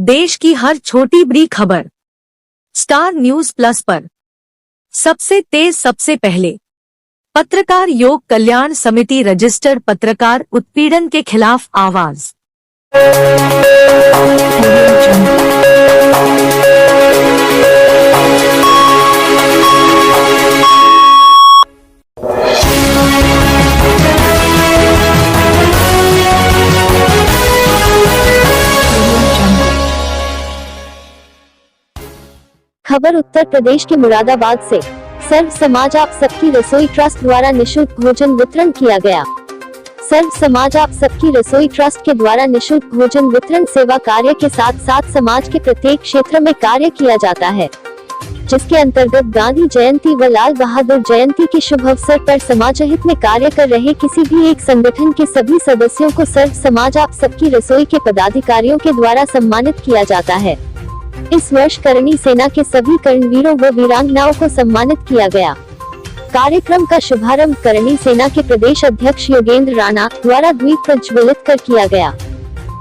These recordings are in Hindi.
देश की हर छोटी बड़ी खबर स्टार न्यूज प्लस पर। सबसे तेज सबसे पहले। पत्रकार योग कल्याण समिति रजिस्टर्ड पत्रकार उत्पीड़न के खिलाफ आवाज। खबर उत्तर प्रदेश के मुरादाबाद से। सर्व समाज आप सबकी रसोई ट्रस्ट द्वारा निशुल्क भोजन वितरण किया गया। सर्व समाज आप सबकी रसोई ट्रस्ट के द्वारा निशुल्क भोजन वितरण सेवा कार्य के साथ साथ समाज के प्रत्येक क्षेत्र में कार्य किया जाता है, जिसके अंतर्गत गांधी जयंती व लाल बहादुर जयंती के शुभ अवसर पर समाज हित में कार्य कर रहे किसी भी एक संगठन के सभी सदस्यों को सर्व समाज आप सबकी रसोई के पदाधिकारियों के द्वारा सम्मानित किया जाता है। इस वर्ष करणी सेना के सभी कर्णवीरों व वीरांगनाओं को सम्मानित किया गया। कार्यक्रम का शुभारंभ करणी सेना के प्रदेश अध्यक्ष योगेंद्र राणा द्वारा द्वीप प्रज्वलित कर किया गया।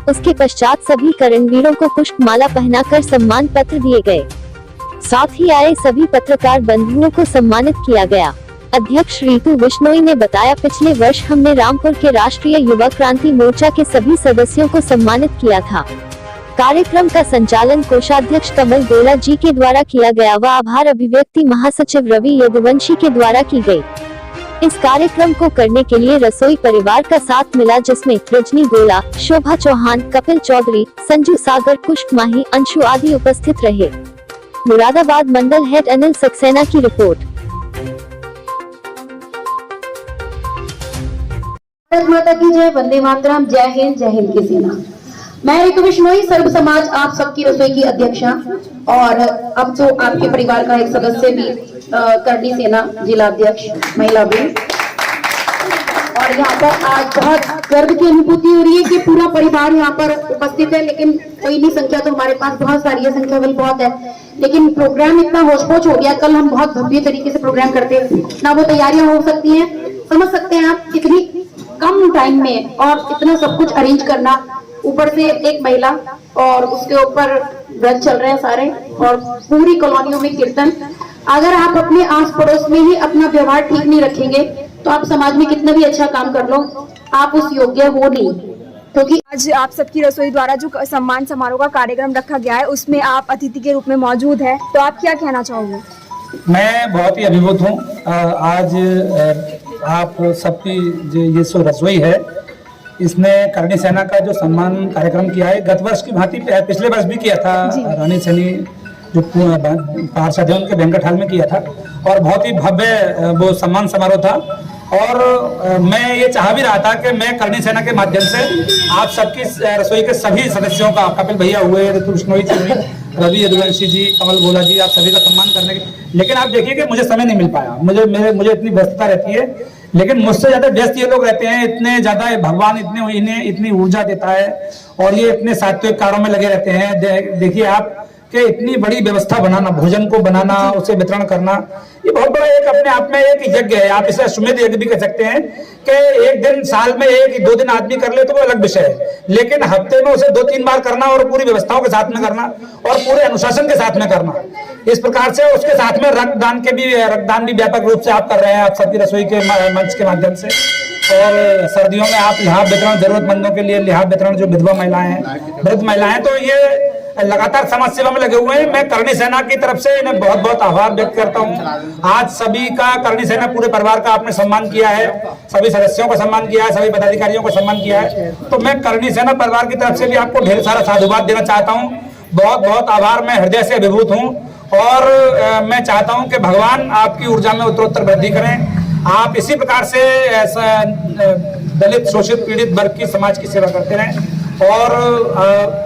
उसके पश्चात सभी कर्णवीरों को पुष्पमाला पहनाकर सम्मान पत्र दिए गए। साथ ही आए सभी पत्रकार बंधुओं को सम्मानित किया गया। अध्यक्ष ऋतु बिश्नोई ने बताया, पिछले वर्ष हमने रामपुर के राष्ट्रीय युवा क्रांति मोर्चा के सभी सदस्यों को सम्मानित किया था। कार्यक्रम का संचालन कोषाध्यक्ष कमल गोला जी के द्वारा किया गया व आभार अभिव्यक्ति महासचिव रवि यदुवंशी के द्वारा की गई। इस कार्यक्रम को करने के लिए रसोई परिवार का साथ मिला, जिसमें रजनी गोला, शोभा चौहान, कपिल चौधरी, संजू सागर, पुष्प माही, अंशु आदि उपस्थित रहे। मुरादाबाद मंडल हेड अनिल सक्सेना की रिपोर्ट। भारत माता की जय, वंदे मातरम, जय हिंद की सेना। मैं ऋतु बिश्नोई, सर्व समाज आप सबकी रसोई की अध्यक्षा और अब तो आपके परिवार का एक सदस्य भी करणी सेना जिला अध्यक्ष महिला भी। और यहाँ पर आज बहुत गर्व की अनुभूति हो रही है कि पूरा परिवार यहाँ पर उपस्थित है, लेकिन कोई नहीं, संख्या तो हमारे पास बहुत सारी है, संख्या भी बहुत है, लेकिन प्रोग्राम इतना होश-पोश हो गया। कल हम बहुत भव्य तरीके से प्रोग्राम करते ना, वो तैयारियां हो सकती हैं, समझ सकते हैं आप कितनी कम टाइम में और इतना सब कुछ अरेंज करना, ऊपर से एक महिला और उसके ऊपर व्रत चल रहे हैं सारे और पूरी कॉलोनियों में कीर्तन। अगर आप अपने आस पड़ोस में ही अपना व्यवहार ठीक नहीं रखेंगे तो आप समाज में कितना भी अच्छा काम कर लो, आप उस योग्य हो नहीं। क्योंकि आज आप सबकी रसोई द्वारा जो सम्मान समारोह का कार्यक्रम रखा गया है, उसमें आप अतिथि के रूप में मौजूद है, तो आप क्या कहना चाहोगे? मैं बहुत ही अभिभूत हूँ। आज आप सबकी ये जो रसोई है, इसने करणी सेना का जो सम्मान कार्यक्रम किया है, गत वर्ष की भांति पिछले वर्ष भी किया था। रानी सैनी जो पार्षद है उनके बैंक्वेट हॉल में किया था और बहुत ही भव्य वो सम्मान समारोह था। और मैं ये चाह भी रहा था कि मैं करणी सेना के माध्यम से आप सबकी रसोई के सभी सदस्यों का, कपिल भैया हुए, ऋतु बिश्नोई जी, रवि यदुवंशी जी, कमल गोला जी, आप सभी का सम्मान करने के, लेकिन आप देखिए कि मुझे समय नहीं मिल पाया। मुझे इतनी व्यस्तता रहती है, लेकिन मुझसे ज्यादा व्यस्त ये लोग रहते हैं। इतने ज्यादा भगवान इन्हें इतनी ऊर्जा देता है और ये इतने सात्विक कार्यों में लगे रहते हैं। देखिए आप कि इतनी बड़ी व्यवस्था बनाना, भोजन को बनाना, उसे वितरण करना, ये बहुत बड़ा एक अपने आप में एक यज्ञ है। आप इसे अश्वमेध यज्ञ भी कह सकते हैं कि एक दिन साल में 1-2 दिन आदमी कर ले तो वो अलग विषय है, लेकिन हफ्ते में उसे 2-3 बार करना और पूरी व्यवस्थाओं के साथ में करना और पूरे अनुशासन के साथ में करना, इस प्रकार से उसके साथ में रक्तदान भी व्यापक रूप से आप कर रहे हैं, आप सबकी रसोई के मंच के माध्यम से। और सर्दियों में आप लिहाफ वितरण, जरूरतमंदों के लिए लिहाफ वितरण, जो विधवा महिलाएं हैं, वृद्ध महिलाएं हैं, तो ये लगातार समाज सेवा में लगे हुए हैं। मैं करणी सेना की तरफ से इन्हें बहुत बहुत आभार व्यक्त करता हूं। आज सभी का, करणी सेना पूरे परिवार का आपने सम्मान किया है, सभी सदस्यों को सम्मान किया है, सभी पदाधिकारियों को सम्मान किया है, तो मैं करणी सेना परिवार की तरफ से भी आपको ढेर सारा साधुवाद देना चाहता हूँ। बहुत बहुत आभार, मैं हृदय से अभिभूत हूँ और मैं चाहता हूँ कि भगवान आपकी ऊर्जा में उत्तरोत्तर वृद्धि करें। आप इसी प्रकार से दलित, शोषित, पीड़ित वर्ग की, समाज की सेवा करते रहें और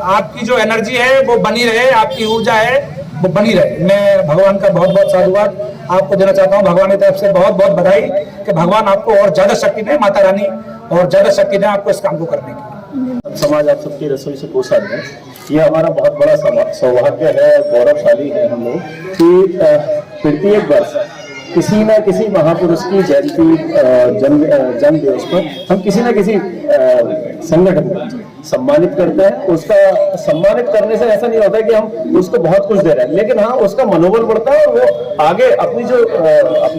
आपकी जो एनर्जी है वो बनी रहे, आपकी ऊर्जा है वो बनी रहे। मैं भगवान का बहुत बहुत साधुवाद आपको देना चाहता हूँ। भगवान की तरफ से बहुत बहुत बधाई कि भगवान आपको और ज्यादा शक्ति दें, माता रानी और ज्यादा शक्ति दें आपको इस काम को करने की। समाज आप सबकी रसोई से कोषाध्यक्ष, ये हमारा बहुत बड़ा सौभाग्य है, गौरवशाली है हम लोग कि प्रत्येक वर्ष किसी न किसी महापुरुष की जयंती जन्म दिवस पर हम किसी न किसी संगठन को सम्मानित करते हैं। उसका सम्मानित करने से ऐसा नहीं होता है कि हम उसको बहुत कुछ दे रहे हैं, लेकिन हाँ उसका मनोबल बढ़ता है और वो आगे अपनी जो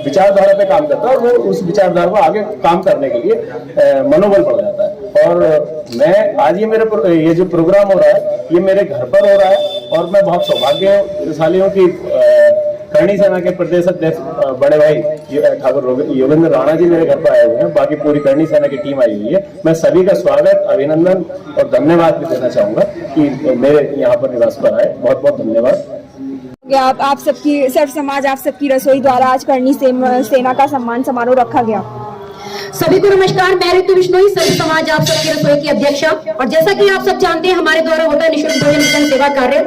विचारधारा पे काम करता है और वो उस विचारधारा को आगे काम करने के लिए मनोबल बढ़ जाता है। और मैं आज ये जो प्रोग्राम हो रहा है ये मेरे घर पर हो रहा है और मैं बहुत सौभाग्यशाली हूँ कि करणी सेना के प्रदेश अध्यक्ष बड़े भाई ठाकुर योगेंद्र राणा जी मेरे घर पर आए हुए हैं। बाकी पूरी करणी सेना की टीम आई हुई है। मैं सभी का स्वागत, अभिनंदन और धन्यवाद भी देना चाहूंगा कि मेरे यहाँ पर निवास पर आए। बहुत बहुत धन्यवाद। आप सबकी सर्व समाज आप सबकी रसोई द्वारा आज करणी सेना का सम्मान समारोह रखा गया। सभी को नमस्कार। मैं ऋतु बिश्नोई, सर्व समाज आप सबकी रसोई की अध्यक्षा। और जैसा कि आप सब जानते हैं हमारे द्वारा होता है निःशुल्क भोजन वितरण सेवा कार्य,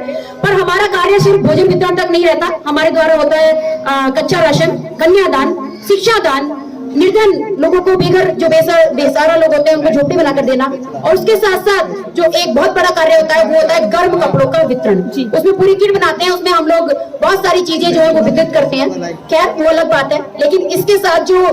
पर हमारा कार्य सिर्फ भोजन वितरण तक नहीं रहता। हमारे द्वारा होता है कच्चा राशन, कन्यादान, शिक्षा दान, निर्धन लोगों को बेघर जो बेसहारा लोग होते हैं उनको झोपड़ी बनाकर देना, और उसके साथ साथ जो एक बहुत बड़ा कार्य होता है वो होता है गर्म कपड़ों का वितरण। उसमें पूरी किट बनाते हैं, उसमें हम लोग बहुत सारी चीजें जो है वो वितरित करते हैं। खैर वो अलग बात है, लेकिन इसके साथ जो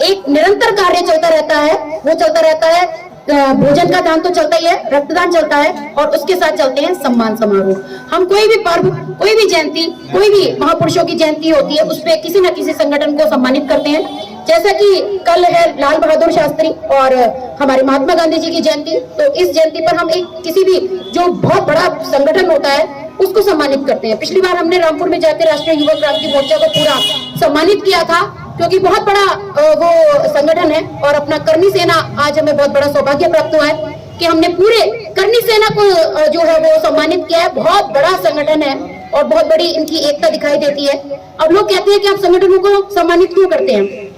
एक निरंतर कार्य चलता रहता है वो चलता रहता है भोजन का दान तो चलता ही है, रक्तदान चलता है, और उसके साथ चलते हैं सम्मान समारोह। हम कोई भी पर्व, कोई भी जयंती, कोई भी महापुरुषों की जयंती होती है उस पे किसी न किसी संगठन को सम्मानित करते हैं। जैसा कि कल है लाल बहादुर शास्त्री और हमारे महात्मा गांधी जी की जयंती, तो इस जयंती पर हम किसी भी जो बहुत बड़ा संगठन होता है उसको सम्मानित करते हैं। पिछली बार हमने रामपुर में जाकर राष्ट्रीय युवा क्रांति मोर्चा को पूरा सम्मानित किया था, क्योंकि बहुत बड़ा वो संगठन है। और अपना करणी सेना आज हमें बहुत बड़ा सौभाग्य प्राप्त हुआ है कि हमने पूरे करणी सेना को जो है वो सम्मानित किया है। बहुत बड़ा संगठन है और बहुत बड़ी इनकी एकता दिखाई देती है। अब लोग कहते हैं कि आप संगठनों को सम्मानित क्यों करते हैं?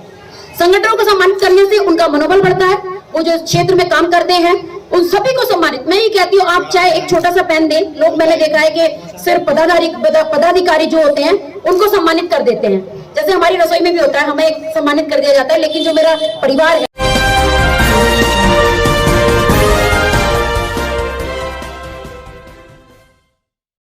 संगठनों को सम्मानित करने से उनका मनोबल बढ़ता है। वो जो क्षेत्र में काम करते हैं उन सभी को सम्मानित, मैं ये कहती हूँ आप चाहे एक छोटा सा पेन दें, लोग मैंने देखा है कि सिर्फ पदाधिकारी जो होते हैं उनको सम्मानित कर देते हैं। जैसे हमारी रसोई में भी होता है, हमें सम्मानित कर दिया जाता है, लेकिन जो मेरा परिवार है